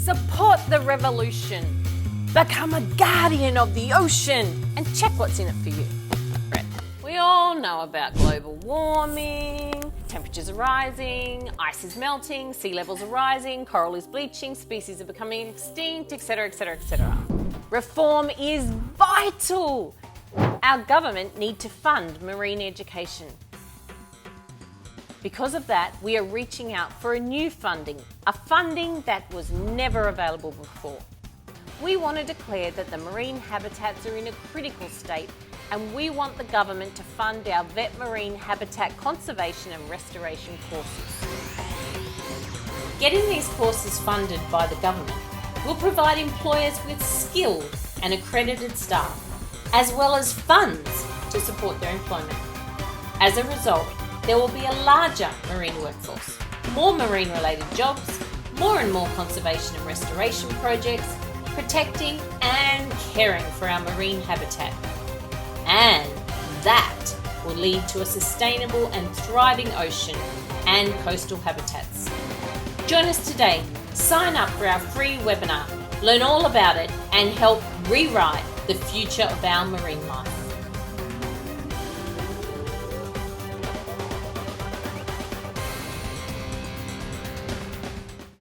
Support the revolution. Become a guardian of the ocean and check what's in it for you. We all know about global warming, temperatures are rising, ice is melting, sea levels are rising, coral is bleaching, species are becoming extinct, etc., etc., etc. Reform is vital. Our government need to fund marine education. Because of that, we are reaching out for a new funding, a funding that was never available before. We want to declare that the marine habitats are in a critical state, and we want the government to fund our vet marine habitat conservation and restoration courses. Getting these courses funded by the government will provide employers with skilled and accredited staff, as well as funds to support their employment. As a result, there will be a larger marine workforce, more marine-related jobs, more and more conservation and restoration projects, protecting and caring for our marine habitat. And that will lead to a sustainable and thriving ocean and coastal habitats. Join us today. Sign up for our free webinar. Learn all about it and help rewrite the future of our marine life.